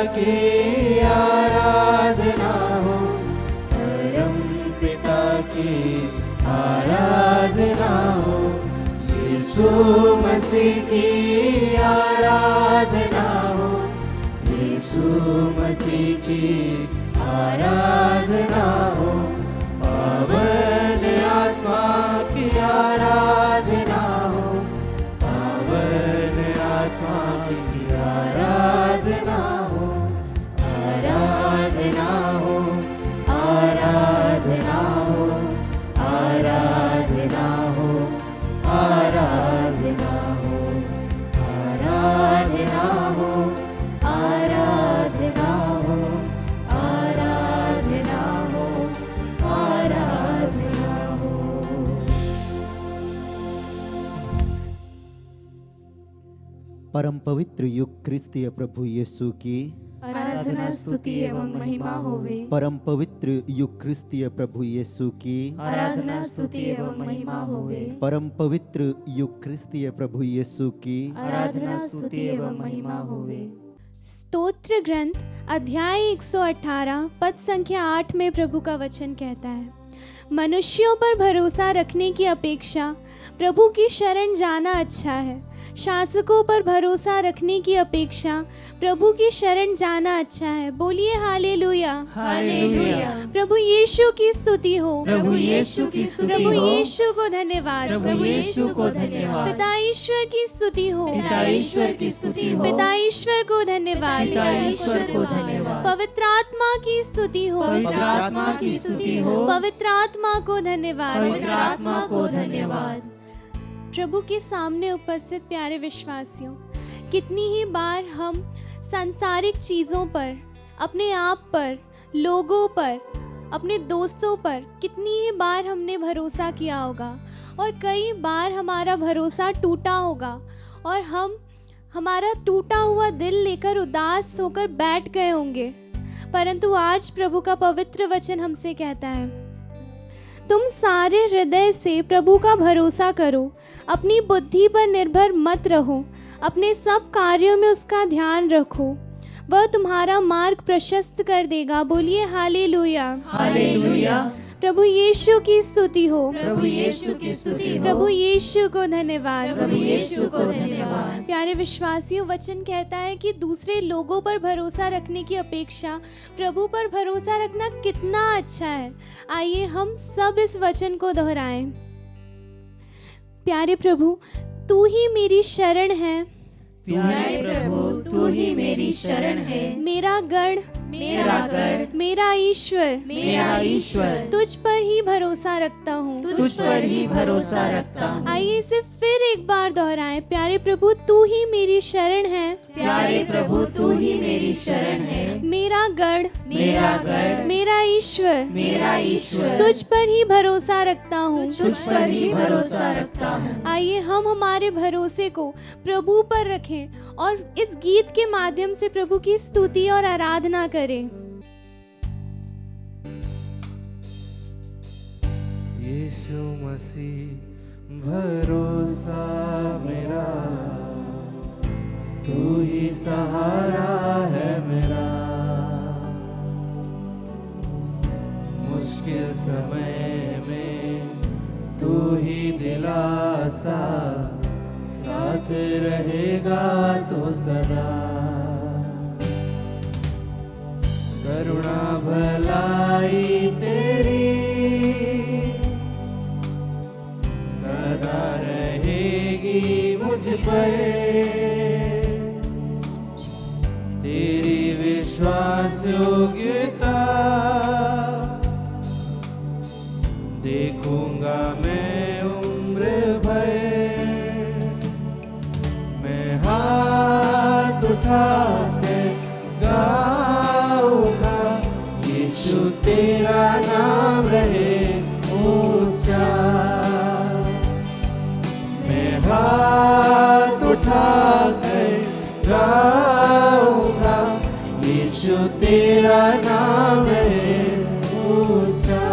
की आराधना हो, परम पिता की आराधना हो, यीशु मसीह की आराधना हो, यीशु मसीह की आराधना हो, पावन आत्मा की आराधना हो, पावन आत्मा की आराधना हो, आराधना हो, आराधना हो, आराधना हो, आराधना हो, आराधना हो, आराधना हो, आराधना हो, आराधना हो। परम पवित्र युग क्रिस्तीय प्रभु यीशु की आराधना स्तुति एवं महिमा होवे। परम पवित्र युग क्रिस्तीय प्रभु यीशु की आराधना स्तुति एवं महिमा होवे। परम पवित्र युग क्रिस्तीय प्रभु यीशु की आराधना स्तुति एवं महिमा होवे। स्तोत्र ग्रंथ अध्याय 118 पद संख्या 8 में प्रभु का वचन कहता है, मनुष्यों पर भरोसा रखने की अपेक्षा प्रभु की शरण जाना अच्छा है। शासकों पर भरोसा रखने की अपेक्षा प्रभु की शरण जाना अच्छा है। बोलिए हालेलुया, हालेलुया। प्रभु यीशु की स्तुति हो, प्रभु यीशु की स्तुति प्रभु हो। यीशु को धन्यवाद, प्रभु यीशु को धन्यवाद। पिता ईश्वर की स्तुति हो, पिता ईश्वर की स्तुति हो। पिता ईश्वर को धन्यवाद, पिता ईश्वर को धन्यवाद। पवित्र आत्मा की स्तुति हो, पवित्र आत्मा की स्तुति हो। पवित्र आत्मा को धन्यवाद, पवित्र आत्मा को धन्यवाद। प्रभु के सामने उपस्थित प्यारे विश्वासियों, कितनी ही बार हम सांसारिक चीज़ों पर, अपने आप पर, लोगों पर, अपने दोस्तों पर कितनी ही बार हमने भरोसा किया होगा और कई बार हमारा भरोसा टूटा होगा और हम हमारा टूटा हुआ दिल लेकर उदास होकर बैठ गए होंगे। परंतु आज प्रभु का पवित्र वचन हमसे कहता है, तुम सारे हृदय से प्रभु का भरोसा करो, अपनी बुद्धि पर निर्भर मत रहो, अपने सब कार्यों में उसका ध्यान रखो, वह तुम्हारा मार्ग प्रशस्त कर देगा। बोलिए हालेलुया, हालेलुया। प्रभु यीशु की स्तुति हो, प्रभु यीशु की स्तुति हो। प्रभु यीशु को धन्यवाद, प्रभु यीशु को धन्यवाद। प्यारे विश्वासियों, वचन कहता है कि दूसरे लोगों पर भरोसा रखने की अपेक्षा प्रभु पर भरोसा रखना कितना अच्छा है। आइए हम सब इस वचन को दोहराएं। प्यारे प्रभु, तू ही मेरी शरण है, प्यारे प्रभु तू ही मेरी शरण है, मेरा गढ़, मेरा गढ़, मेरा ईश्वर, मेरा ईश्वर। तुझ पर ही भरोसा रखता हूँ, तुझ पर ही भरोसा रखता हूँ। आइए इसे फिर एक बार दोहराएं। प्यारे प्रभु तू ही मेरी शरण है, प्यारे प्रभु तू ही मेरी शरण है, मेरा गढ़, मेरा गढ़, मेरा ईश्वर, मेरा ईश्वर। तुझ पर ही भरोसा रखता हूँ, तुझ पर ही भरोसा रखता हूँ। आइए हम हमारे भरोसे को प्रभु पर रखें और इस गीत के माध्यम से प्रभु की स्तुति और आराधना करें। यीशु मसीह भरोसा मेरा, तू ही सहारा है मेरा, मुश्किल समय में तू ही दिलासा, साथ रहेगा तो सदा। करुणा भलाई तेरी सदा रहेगी मुझ पर, तेरी विश्वास योग्यता देखूंगा मैं उम्र भर। मैं हाथ उठा के गाऊंगा, यीशु तेरा नाम रहे ऊंचा। मैं हाथ उठा कर गाऊंगा, यीशु तेरा नाम रहे ऊंचा।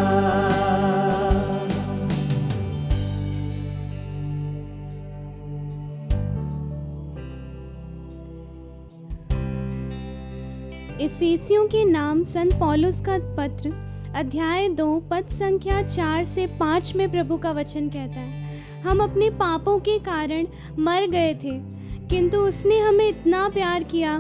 इफिसियों के नाम संत पौलुस का पत्र अध्याय 2 पद संख्या 4 से 5 में प्रभु का वचन कहता है, हम अपने पापों के कारण मर गए थे, किंतु उसने हमें इतना प्यार किया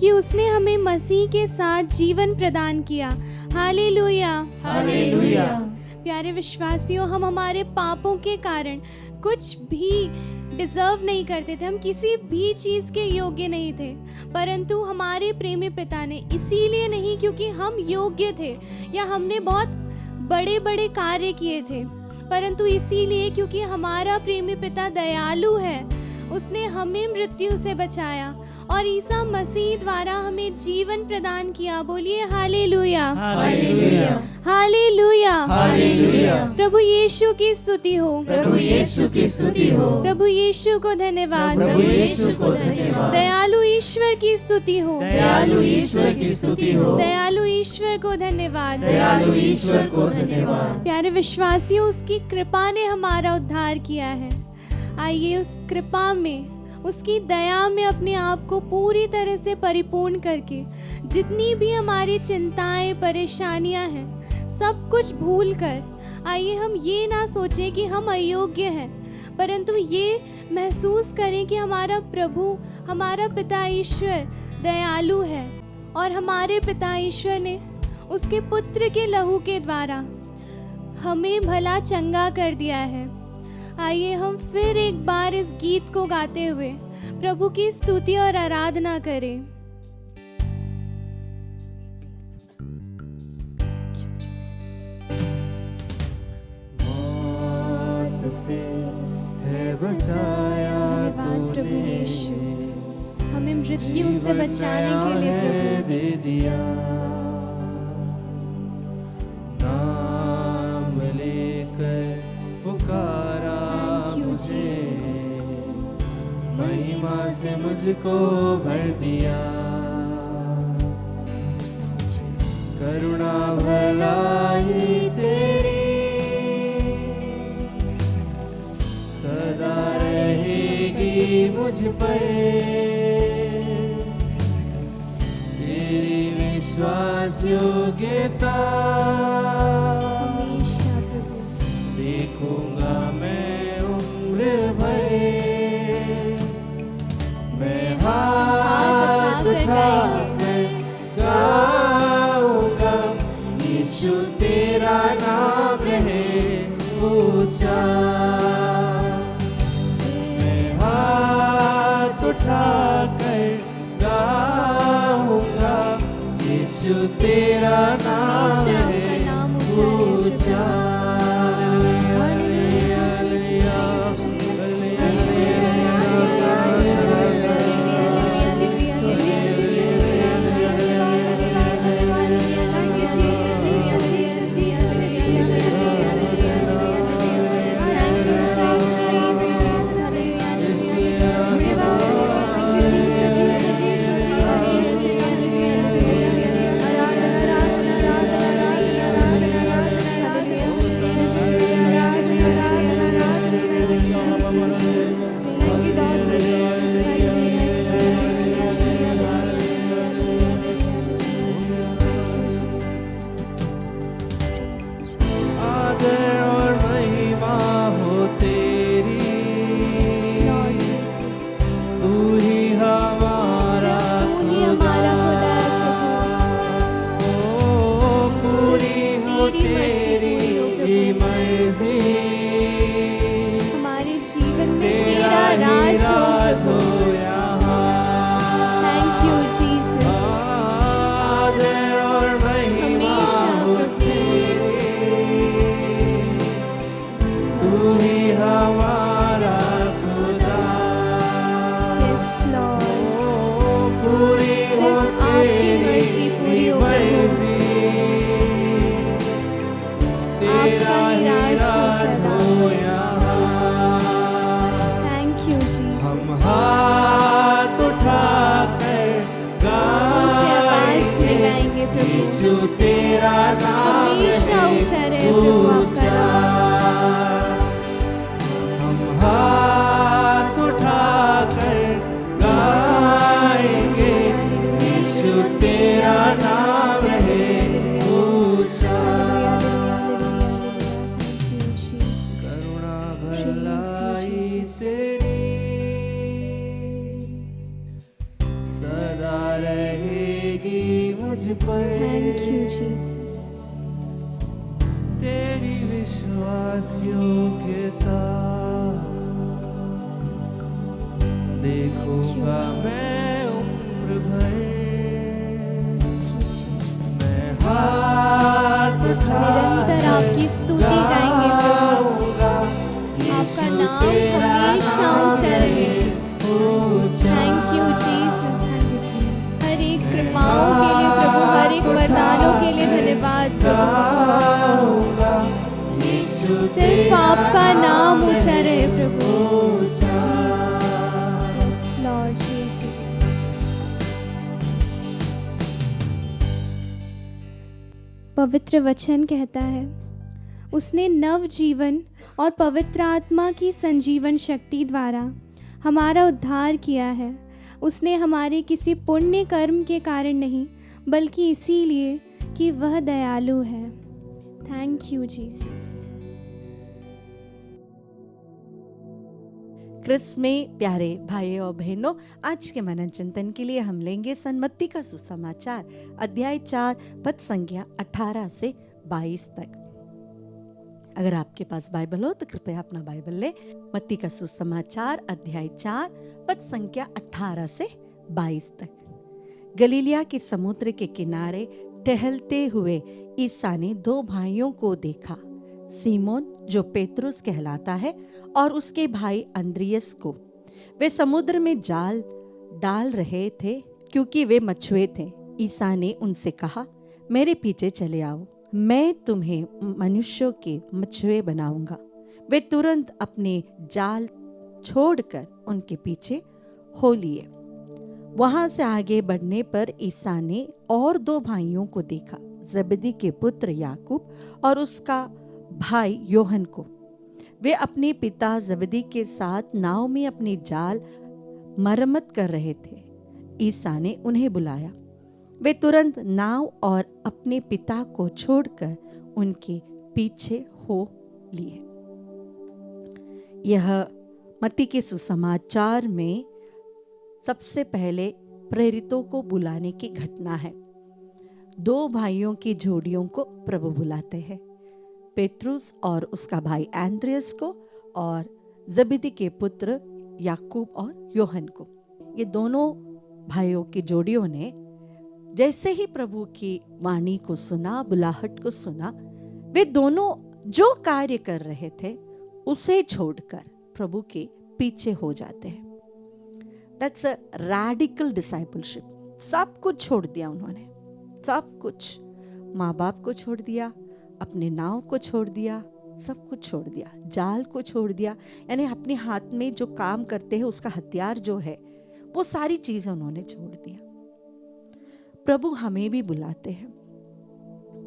कि उसने हमें मसीह के साथ जीवन प्रदान किया। Hallelujah, hallelujah. प्यारे विश्वासियों, हम हमारे पापों के कारण कुछ भी डिजर्व नहीं करते थे, हम किसी भी चीज़ के योग्य नहीं थे, परंतु हमारे प्रेमी पिता ने, इसीलिए नहीं क्योंकि हम योग्य थे या हमने बहुत बड़े बड़े कार्य किए थे, परंतु इसीलिए क्योंकि हमारा प्रेमी पिता दयालु है, उसने हमें मृत्यु से बचाया और ईसा मसीह द्वारा हमें जीवन प्रदान किया। बोलिए हालेलुया, हालेलुया, हालेलुया, हालेलुया। प्रभु यीशु की स्तुति हो, प्रभु यीशु की स्तुति हो, प्रभु यीशु को धन्यवाद, प्रभु यीशु को धन्यवाद। दयालु ईश्वर की स्तुति हो, दयालु ईश्वर की स्तुति हो, दयालु ईश्वर को धन्यवाद, दयालु ईश्वर को धन्यवाद। प्यारे विश्वासियों, उसकी कृपा ने हमारा उद्धार किया है। आइए उस कृपा में, उसकी दया में अपने आप को पूरी तरह से परिपूर्ण करके जितनी भी हमारी चिंताएं, परेशानियां हैं, सब कुछ भूल कर आइए हम ये ना सोचें कि हम अयोग्य हैं, परंतु ये महसूस करें कि हमारा प्रभु, हमारा पिता ईश्वर दयालु है और हमारे पिता ईश्वर ने उसके पुत्र के लहू के द्वारा हमें भला चंगा कर दिया है। आइए हम फिर एक बार इस गीत को गाते हुए प्रभु की स्तुति और आराधना करें। मौत से है बचाया धन्यवाद प्रभु तूने, यीशु, हमें मृत्यु से जीवन बचाने नया के लिए है प्रभु दे दिया। नाम लेकर पुकारा Thank you, मुझे, Jesus. महिमा से मुझको भर दिया। करुणा भलाई तेरी सदा रहेगी मुझ पर, तेरी विश्वास योग्यता हमेशा प्रभु देखूंगा मैं उम्र भर। मैं हाथ उठाकर गाऊंगा, यीशु तेरा नाम है ऊंचा। मैं हाथ उठाकर गाऊंगा, यीशु तेरा नाम हमेशा है आपका नाम ऊंचा है प्रभु। आदर और महिमा हो तेरी, तू ही हमारा तू ही हमारा खुदा है प्रभु। ओ पूरी हो तेरी मर्जी तेरी पूरी हो प्रभु। ही मर्जी, हमारे जीवन में तेरा तेरा ही राज हो राज हो प्रभु। यहाँ। Thank you Jesus. आदर और महिमा हमेशा हो प्रभु। तेरी, तू ही हमारा खुदा। Yes, Lord. ओ पूरी हो सिर्फ आपकी मर्जी पूरी हो प्रभु। मर्जी, तेरा आपका ही ही राज हो राज सदा। हो यहाँ। थैंक यू हम जीसस। हाथ उठाकर ऊंची आवाज में गाएंगे, गाएंगे प्रभु। यीशु तेरा नाम हमेशा है ऊंचा रहे प्रभु आपका ऊंचा। नाम। हम भलाई तेरी सदा रहेगी मुझ पर। Thank you Jesus. तेरी विश्वास योग्यता देखूंगा मैं उम्र भर। मैं हाथ उठा निरंतर आपकी स्तुति गाएंगे प्रभु, आपका नाम हमेशा ऊंचा रहे। Thank you Jesus. हर एक कृपाओं के लिए प्रभु, हर एक वरदानों के लिए धन्यवाद प्रभु। सिर्फ आपका नाम ऊंचा रहे प्रभु। Yes Lord Jesus. पवित्र वचन कहता है, उसने नव जीवन और पवित्र आत्मा की संजीवन शक्ति द्वारा हमारा उद्धार किया है। उसने हमारे किसी पुण्य कर्म के कारण नहीं, बल्कि इसीलिए कि वह दयालु है। Thank you Jesus. क्रिस्त में प्यारे भाइयों और बहनों, आज के मनन चिंतन के लिए हम लेंगे सन मत्ती का सुसमाचार अध्याय 4 पद संख्या 18 से 22 तक। अगर आपके पास बाइबल हो तो कृपया अपना बाइबल ले। मत्ती का सुसमाचार अध्याय 4 पद संख्या 18 से 22 तक। गलीलिया के समुद्र के किनारे टहलते हुए ईसा ने 2 भाइयों को देखा, सीमोन जो पेतरुस कहलाता है और उसके भाई अंद्रियस को। वे समुद्र में जाल डाल रहे थे क्योंकि वे मछुए थे। ईसा ने उनसे कहा, मेरे पीछे चले आओ, मैं तुम्हें मनुष्यों के मछुए बनाऊंगा। वे तुरंत अपने जाल छोड़कर उनके पीछे हो लिए। वहां से आगे बढ़ने पर ईसा ने और 2 भाइयों को देखा, जबदी के पुत्र याकूब और उसका भाई योहन को। वे अपने पिता जबदी के साथ नाव में अपनी जाल मरम्मत कर रहे थे। ईसा ने उन्हें बुलाया। वे तुरंत नाव और अपने पिता को छोड़कर उनके पीछे हो लिए। यह मत्ती के सुसमाचार में सबसे पहले प्रेरितों को बुलाने की घटना है। 2 भाइयों की जोड़ियों को प्रभु बुलाते हैं, पेतरुस और उसका भाई एंड्रियस को और जबदी के पुत्र याकूब और योहन को। ये दोनों भाइयों की जोड़ियों ने जैसे ही प्रभु की वाणी को सुना, बुलाहट को सुना, वे दोनों जो कार्य कर रहे थे उसे छोड़कर प्रभु के पीछे हो जाते हैं। That's a radical discipleship. सब कुछ छोड़ दिया उन्होंने, सब कुछ। माँ बाप को छोड़ दिया, अपने नाव को छोड़ दिया, सब कुछ छोड़ दिया, जाल को छोड़ दिया, यानी अपने हाथ में जो काम करते हैं उसका हथियार जो है वो सारी चीजें उन्होंने छोड़ दिया। प्रभु हमें भी बुलाते हैं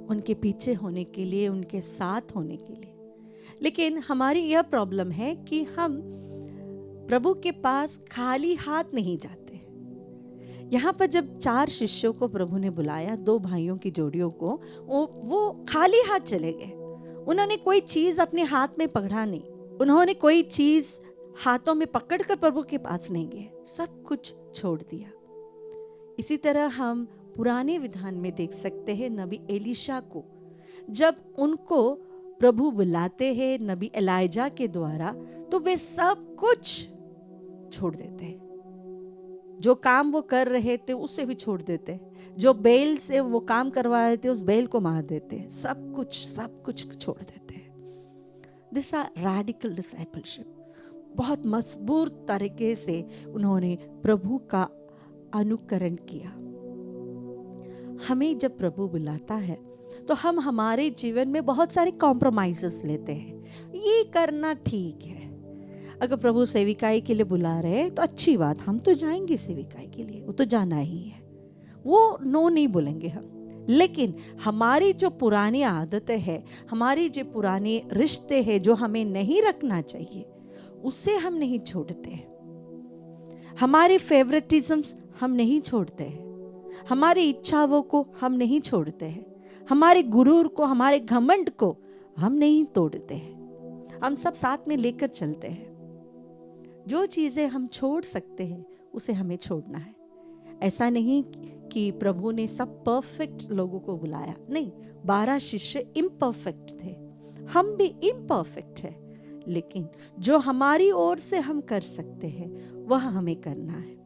उनके पीछे होने के लिए, उनके साथ होने के लिए। लेकिन हमारी यह प्रॉब्लम है कि हम प्रभु के पास खाली हाथ नहीं जाते। यहाँ पर जब 4 शिष्यों को प्रभु ने बुलाया, 2 भाइयों की जोड़ियों को, वो खाली हाथ चले गए। उन्होंने कोई चीज अपने हाथ में पकड़ा नहीं, उन्होंने कोई चीज हाथों में पकड़कर प्रभु के पास नहीं गए, सब कुछ छोड़ दिया। इसी तरह हम पुराने विधान में देख सकते हैं नबी एलीशा को, जब उनको प्रभु बुलाते हैं नबी एलाइजा के द्वारा, तो वे सब कुछ छोड़ देते हैं। जो काम वो कर रहे थे उसे भी छोड़ देते, जो बैल से वो काम करवा रहे थे उस बैल को मार देते, सब कुछ छोड़ देते हैं। This are radical discipleship. बहुत मजबूत तरीके से उन्होंने प्रभु का अनुकरण किया। हमें जब प्रभु बुलाता है तो हम हमारे जीवन में बहुत सारे कॉम्प्रोमाइजेस लेते हैं। ये करना ठीक है, अगर प्रभु सेविकाई के लिए बुला रहे हैं तो अच्छी बात, हम तो जाएंगे सेविकाई के लिए, वो तो जाना ही है, वो नो नहीं बोलेंगे हम। लेकिन हमारी जो पुरानी आदतें हैं, हमारी जो पुराने रिश्ते हैं जो हमें नहीं रखना चाहिए, उसे हम नहीं छोड़ते। हमारे फेवरेटिज्म्स हम नहीं छोड़ते हैं, हमारी इच्छाओं को हम नहीं छोड़ते हैं, हमारे गुरूर को, हमारे घमंड को हम नहीं तोड़ते हैं। हम सब साथ में लेकर चलते हैं। जो चीजें हम छोड़ सकते हैं उसे हमें छोड़ना है। ऐसा नहीं कि प्रभु ने सब परफेक्ट लोगों को बुलाया, नहीं, 12 शिष्य इम्परफेक्ट थे, हम भी इम्परफेक्ट है, लेकिन जो हमारी ओर से हम कर सकते हैं वह हमें करना है।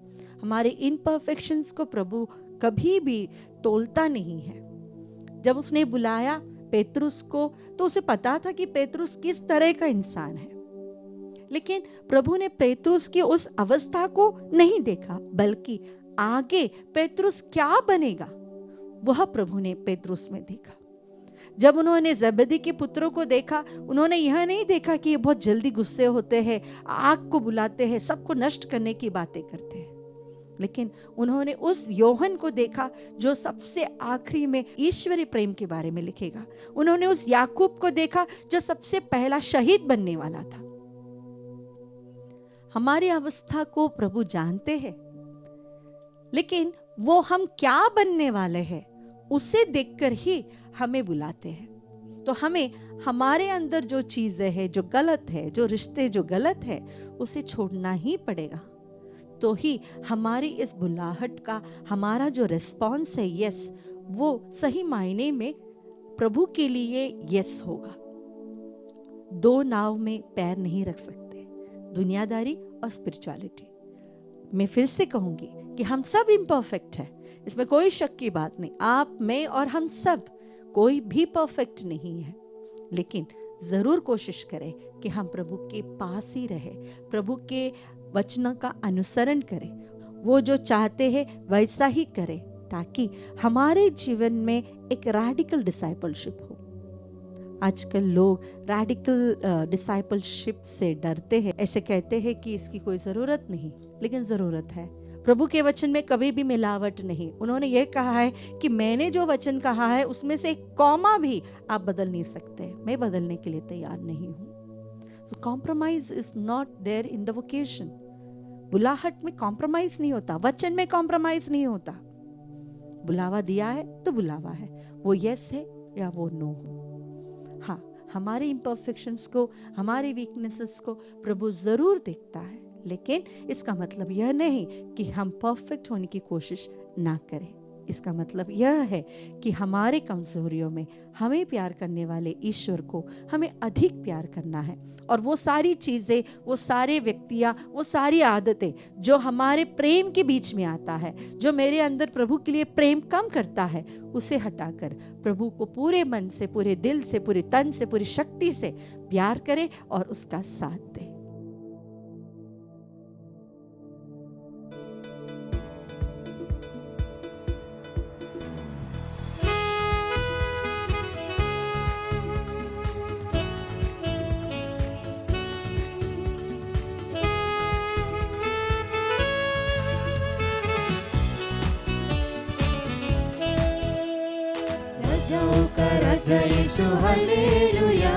हमारे इम्परफेक्शंस को प्रभु कभी भी तोलता नहीं है। जब उसने बुलाया पेतरुस को तो उसे पता था कि पेतरुस किस तरह का इंसान है, लेकिन प्रभु ने पेतरुस की उस अवस्था को नहीं देखा, बल्कि आगे पेतरुस क्या बनेगा वह प्रभु ने पेतरुस में देखा। जब उन्होंने ज़ेबेदी के पुत्रों को देखा, उन्होंने यह नहीं देखा कि ये बहुत जल्दी गुस्से होते हैं, आग को बुलाते हैं, सबको नष्ट करने की बातें करते हैं, लेकिन उन्होंने उस योहन को देखा जो सबसे आखिरी में ईश्वरीय प्रेम के बारे में लिखेगा। उन्होंने उस याकूब को देखा जो सबसे पहला शहीद बनने वाला था। हमारी अवस्था को प्रभु जानते हैं, लेकिन वो हम क्या बनने वाले हैं उसे देखकर ही हमें बुलाते हैं। तो हमें हमारे अंदर जो चीजें हैं जो गलत है, जो रिश्ते जो गलत है, उसे छोड़ना ही पड़ेगा। तो ही हमारी इस बुलाहट का हमारा जो रिस्पॉन्स है यस, वो सही मायने में प्रभु के लिए यस होगा। 2 नाव में पैर नहीं रख सकते, दुनियादारी और स्पिरिचुअलिटी। मैं फिर से कहूंगी कि हम सब इम्परफेक्ट है, इसमें कोई शक की बात नहीं। आप, मैं और हम सब, कोई भी परफेक्ट नहीं है, लेकिन जरूर कोशिश करें कि हम प्रभु के पास ही रहे, प्रभु के वचनों का अनुसरण करें, वो जो चाहते हैं वैसा ही करें, ताकि हमारे जीवन में एक रैडिकल डिसाइपलशिप हो। आजकल लोग रैडिकल डिसाइपलशिप से डरते हैं, ऐसे कहते हैं कि इसकी कोई ज़रूरत नहीं, लेकिन ज़रूरत है। प्रभु के वचन में कभी भी मिलावट नहीं। उन्होंने ये कहा है कि मैंने जो वचन कहा है उसमें से एक कॉमा भी आप बदल नहीं सकते, मैं बदलने के लिए तैयार नहीं हूँ। So compromise is not there in the vocation. बुलाहट में कॉम्प्रोमाइज नहीं होता, वचन में कॉम्प्रोमाइज नहीं होता। बुलावा दिया है तो बुलावा है, वो यस है या वो नो हो। हाँ, हमारे इम्परफेक्शंस को, हमारे वीकनेसेस को प्रभु जरूर देखता है, लेकिन इसका मतलब यह नहीं कि हम परफेक्ट होने की कोशिश ना करें। इसका मतलब यह है कि हमारे कमजोरियों में हमें प्यार करने वाले ईश्वर को हमें अधिक प्यार करना है, और वो सारी चीज़ें, वो सारे व्यक्तियाँ, वो सारी आदतें जो हमारे प्रेम के बीच में आता है, जो मेरे अंदर प्रभु के लिए प्रेम कम करता है, उसे हटाकर प्रभु को पूरे मन से, पूरे दिल से, पूरे तन से, पूरी शक्ति से प्यार करें और उसका साथ दें। राजाओं का राजा यीशु हालेलुया,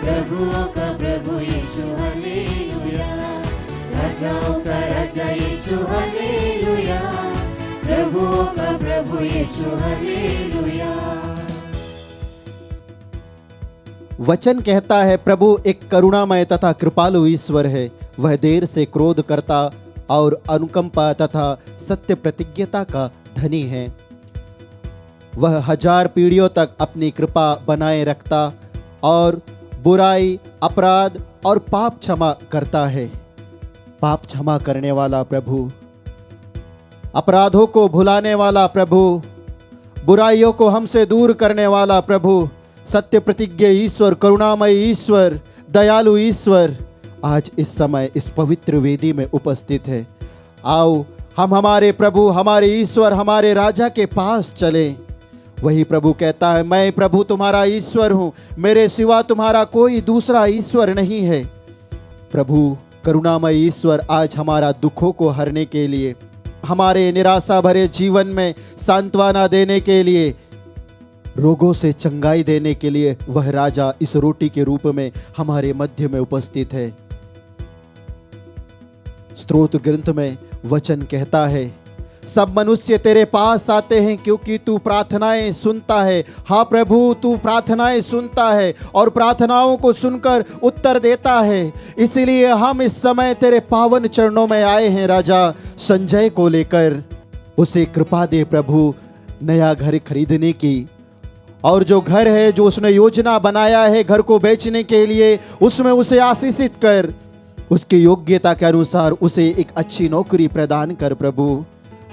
प्रभुओं का प्रभु यीशु हालेलुया। राजाओं का राजा यीशु हालेलुया, प्रभुओं का प्रभु यीशु हालेलुया। वचन कहता है प्रभु एक करुणामय तथा कृपालु ईश्वर है। वह देर से क्रोध करता और अनुकंपा तथा सत्य प्रतिज्ञता का धनी है। वह 1000 पीढ़ियों तक अपनी कृपा बनाए रखता और बुराई, अपराध और पाप क्षमा करता है। पाप क्षमा करने वाला प्रभु, अपराधों को भुलाने वाला प्रभु, बुराइयों को हमसे दूर करने वाला प्रभु, सत्य प्रतिज्ञ ईश्वर, करुणामय ईश्वर, दयालु ईश्वर आज इस समय इस पवित्र वेदी में उपस्थित है। आओ हम हमारे प्रभु, हमारे ईश्वर, हमारे राजा के पास चलें। वही प्रभु कहता है, मैं प्रभु तुम्हारा ईश्वर हूं, मेरे सिवा तुम्हारा कोई दूसरा ईश्वर नहीं है। प्रभु करुणामय ईश्वर आज हमारा दुखों को हरने के लिए, हमारे निराशा भरे जीवन में सांत्वना देने के लिए, रोगों से चंगाई देने के लिए वह राजा इस रोटी के रूप में हमारे मध्य में उपस्थित है। स्तोत्र ग्रंथ में वचन कहता है, सब मनुष्य तेरे पास आते हैं क्योंकि तू प्रार्थनाएं सुनता है। हाँ प्रभु, तू प्रार्थनाएं सुनता है और प्रार्थनाओं को सुनकर उत्तर देता है। इसीलिए हम इस समय तेरे पावन चरणों में आए हैं राजा, संजय को लेकर। उसे कृपा दे प्रभु नया घर खरीदने की, और जो घर है जो उसने योजना बनाया है घर को बेचने के लिए, उसमें उसे आशीषित कर। उसकी योग्यता के अनुसार उसे एक अच्छी नौकरी प्रदान कर प्रभु।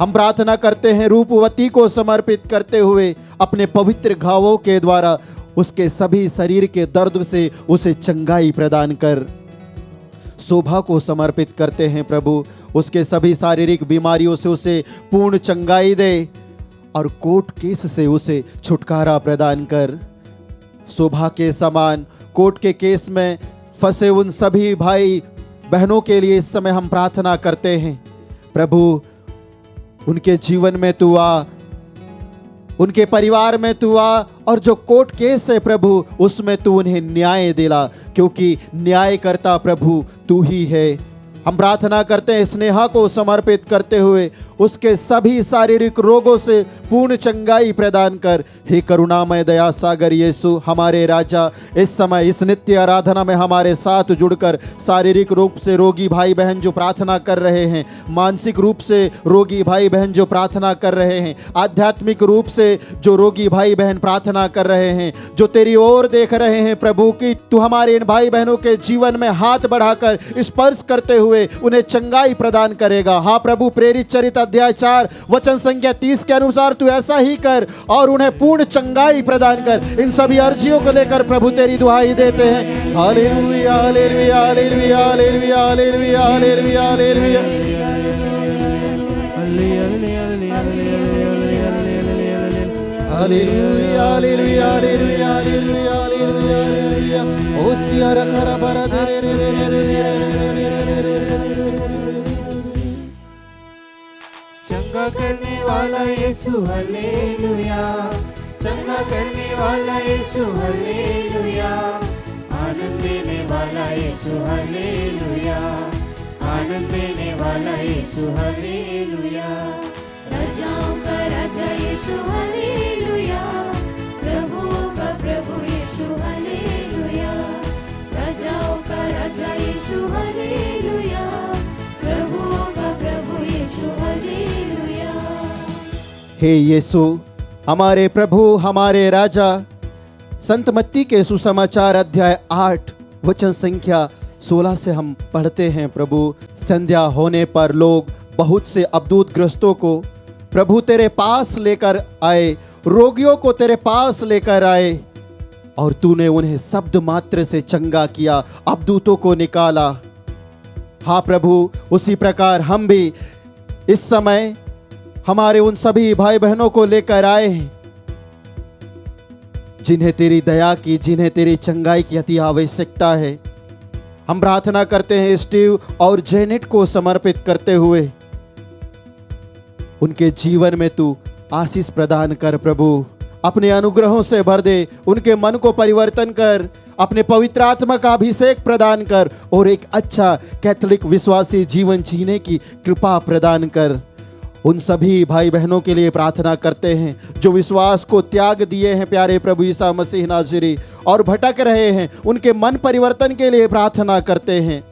हम प्रार्थना करते हैं रूपवती को समर्पित करते हुए, अपने पवित्र घावों के द्वारा उसके सभी शरीर के दर्द से उसे चंगाई प्रदान कर। शोभा को समर्पित करते हैं प्रभु, उसके सभी शारीरिक बीमारियों से उसे पूर्ण चंगाई दे और कोर्ट केस से उसे छुटकारा प्रदान कर। शोभा के समान कोर्ट के केस में फंसे उन सभी भाई बहनों के लिए इस समय हम प्रार्थना करते हैं प्रभु, उनके जीवन में तू आ, उनके परिवार में तू आ, और जो कोर्ट केस है प्रभु उसमें तू उन्हें न्याय दिला, क्योंकि न्यायकर्ता प्रभु तू ही है। हम प्रार्थना करते हैं स्नेहा को समर्पित करते हुए उसके सभी शारीरिक रोगों से पूर्ण चंगाई प्रदान कर। हे करुणामय दया सागर यीशु, हमारे राजा, इस समय इस नित्य आराधना में हमारे साथ जुड़कर शारीरिक रूप से रोगी भाई बहन जो प्रार्थना कर रहे हैं, मानसिक रूप से रोगी भाई बहन जो प्रार्थना कर रहे हैं, आध्यात्मिक रूप से जो रोगी भाई बहन प्रार्थना कर रहे हैं, जो तेरी ओर देख रहे हैं प्रभु कि तू हमारे इन भाई बहनों के जीवन में हाथ बढ़ाकर स्पर्श करते हुए उन्हें चंगाई प्रदान करेगा। हाँ प्रभु, प्रेरित चरित अध्याय 4 वचन संख्या 30 के अनुसार तू ऐसा ही कर और उन्हें पूर्ण चंगाई प्रदान कर। इन सभी अर्जियों को लेकर प्रभु तेरी दुहाई देते हैं। Hallelujah hallelujah hallelujah hallelujah hallelujah hallelujah hallelujah. Hallelujah hallelujah hallelujah hallelujah hallelujah hallelujah. ओ सिया रखरा बरा दे रे रे रे रे रे रे चंगा करने वाला यीशु हालेलुया, चंगा करने वाला यीशु हालेलुया, आनंद देने वाला यीशु हालेलुया, आनंद देने वाला यीशु हालेलुया। राजाओं का राजा यीशु हालेलुया, प्रभुओं का प्रभु यीशु हालेलुया, राजाओं का राजा यीशु हालेलुया, प्रभुओं का प्रभु यीशु हालेलुया। हे यीशु, हमारे प्रभु, हमारे राजा, संत मत्ती के सुसमाचार अध्याय 8 वचन संख्या 16 से हम पढ़ते हैं प्रभु, संध्या होने पर लोग बहुत से अबदूत ग्रस्तों को प्रभु तेरे पास लेकर आए, रोगियों को तेरे पास लेकर आए, और तूने उन्हें शब्द मात्र से चंगा किया, अबदूतों को निकाला। हाँ प्रभु, उसी प्रकार हम भी इस समय हमारे उन सभी भाई बहनों को लेकर आए हैं जिन्हें तेरी दया की, जिन्हें तेरी चंगाई की अति आवश्यकता है। हम प्रार्थना करते हैं स्टीव और जेनेट को समर्पित करते हुए, उनके जीवन में तू आशीष प्रदान कर प्रभु, अपने अनुग्रहों से भर दे, उनके मन को परिवर्तन कर, अपने पवित्र आत्मा का अभिषेक प्रदान कर और एक अच्छा कैथोलिक विश्वासी जीवन जीने की कृपा प्रदान कर। उन सभी भाई बहनों के लिए प्रार्थना करते हैं जो विश्वास को त्याग दिए हैं प्यारे प्रभु यीशु मसीह नाज़री और भटक रहे हैं, उनके मन परिवर्तन के लिए प्रार्थना करते हैं।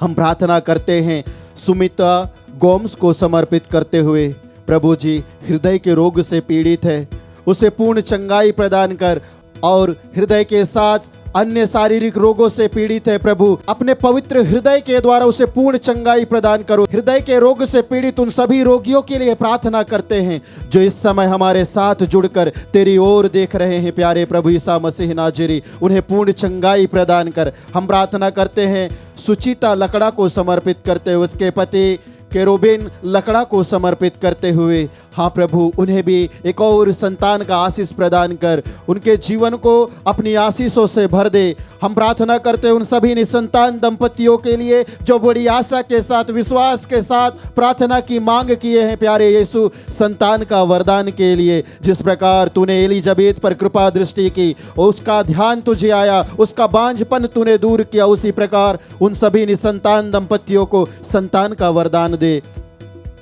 हम प्रार्थना करते हैं सुमिता गोम्स को समर्पित करते हुए, प्रभु जी हृदय के रोग से पीड़ित है, उसे पूर्ण चंगाई प्रदान कर, और हृदय के साथ अन्य शारीरिक रोगों से पीड़ित है प्रभु, अपने पवित्र हृदय के द्वारा उसे पूर्ण चंगाई प्रदान करो। हृदय के रोग से पीड़ित उन सभी रोगियों के लिए प्रार्थना करते हैं जो इस समय हमारे साथ जुड़कर तेरी ओर देख रहे हैं प्यारे प्रभु यीशु मसीह नाज़री, उन्हें पूर्ण चंगाई प्रदान कर। हम प्रार्थना करते हैं सुचिता लकड़ा को समर्पित करते हुए, उसके पति केरोबिन लकड़ा को समर्पित करते हुए, हाँ प्रभु उन्हें भी एक और संतान का आशीष प्रदान कर, उनके जीवन को अपनी आशीषों से भर दे। हम प्रार्थना करते हैं उन सभी निसंतान दंपतियों के लिए जो बड़ी आशा के साथ, विश्वास के साथ प्रार्थना की मांग किए हैं प्यारे यीशु, संतान का वरदान के लिए। जिस प्रकार तूने एलिजाबेथ पर कृपा दृष्टि की, उसका ध्यान तुझे आया, उसका बांझपन तूने दूर किया, उसी प्रकार उन सभी निसंतान दंपतियों को संतान का वरदान दे।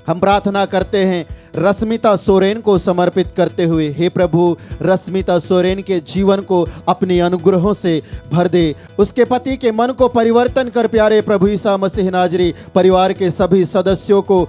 हम प्रार्थना करते हैं रश्मिता सोरेन को समर्पित करते हुए, हे प्रभु रश्मिता सोरेन के जीवन को अपने अनुग्रहों से भर दे। उसके पति के मन को परिवर्तन कर प्यारे प्रभु ईसा मसीह नाजरी परिवार के सभी सदस्यों को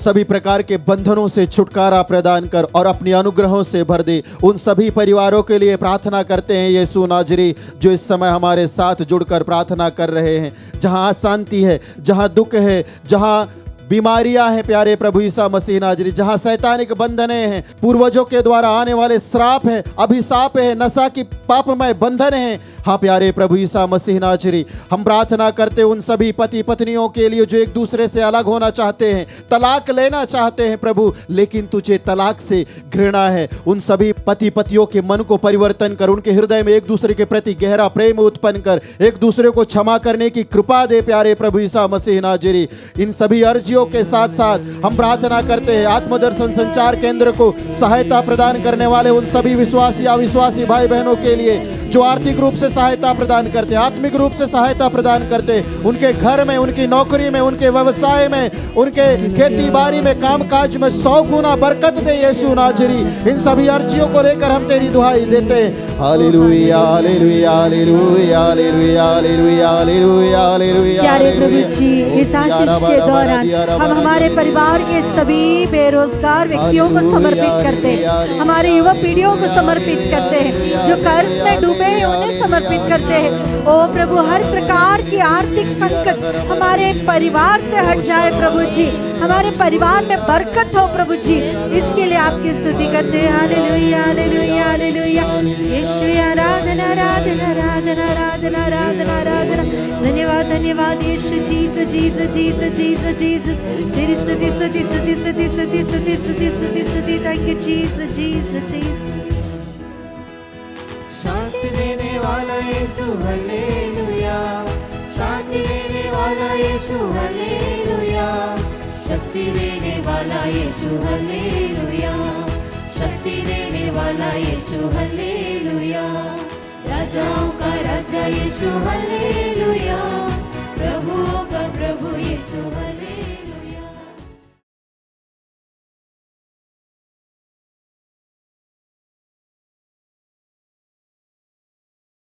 सभी प्रकार के बंधनों से छुटकारा प्रदान कर और अपने अनुग्रहों से भर दे। उन सभी परिवारों के लिए प्रार्थना करते हैं यीशु नाजरी जो इस समय हमारे साथ जुड़कर प्रार्थना कर रहे हैं। जहां अशांति है, जहां दुख है, जहां बीमारियां हैं प्यारे प्रभु ईसा मसीह नाजरी, जहां शैतानिक बंधने हैं, पूर्वजों के द्वारा आने वाले श्राप है, अभिशाप है, नशा की पापमय बंधन है, हाँ प्यारे प्रभु ईसा मसीह नाजरी हम प्रार्थना करते उन सभी पति पत्नियों के लिए जो एक दूसरे से अलग होना चाहते हैं, तलाक लेना चाहते हैं प्रभु, लेकिन तुझे तलाक से घृणा है। उन सभी पति पतियों के मन को परिवर्तन कर, उनके हृदय में एक दूसरे के प्रति गहरा प्रेम उत्पन्न कर, एक दूसरे को क्षमा करने की कृपा दे प्यारे प्रभु ईसा मसीह नाजरी। इन सभी अर्जियों के साथ साथ हम प्रार्थना करते हैं आत्मदर्शन संचार केंद्र को सहायता प्रदान करने वाले उन सभी विश्वासी अविश्वासी भाई बहनों के लिए जो आर्थिक रूप से सहायता प्रदान करते, आत्मिक रूप से सहायता प्रदान करते, उनके घर में, उनकी नौकरी में, उनके व्यवसाय में, उनके खेती बाड़ी में, काम काज में 100 गुना बरकत दे यीशु नाजरी। इन सभी अर्जियों को लेकर हम तेरी दुहाई देते हैं। Hallelujah hallelujah hallelujah hallelujah hallelujah hallelujah hallelujah. प्यारे प्रभु जी इस आशीष के दौरान हम हमारे परिवार के सभी बेरोजगार व्यक्तियों को समर्पित करते हैं, हमारे युवा पीढ़ियों को समर्पित करते हैं, जो कर्ज में डूबे हैं उन्हें समर्पित करते हैं। ओ प्रभु हर प्रकार की आर्थिक संकट हमारे परिवार से हट जाए प्रभु जी, हमारे परिवार में बरकत हो प्रभु जी, इसके लिए आपकी स्तुति करते हैं। Hallelujah hallelujah hallelujah. यीशु आराधना आराधना आराधना आराधना आराधना आराधना। धन्यवाद धन्यवाद यीशु। Jesus Jesus Jesus Jesus Jesus. तेरी स्तुति स्तुति स्तुति स्तुति स्तुति स्तुति स्तुति स्तुति स्तुति। Thank you Jesus Jesus Jesus. शांति देने वाला यीशु हालेलुया, शांति देने वाला यीशु हालेलुया, शक्ति देने वाला यीशु हालेलुया, शक्ति देने वाला यीशु हालेलुया, राजाओं का राजा यीशु हालेलुया, प्रभुओं का प्रभु यीशु।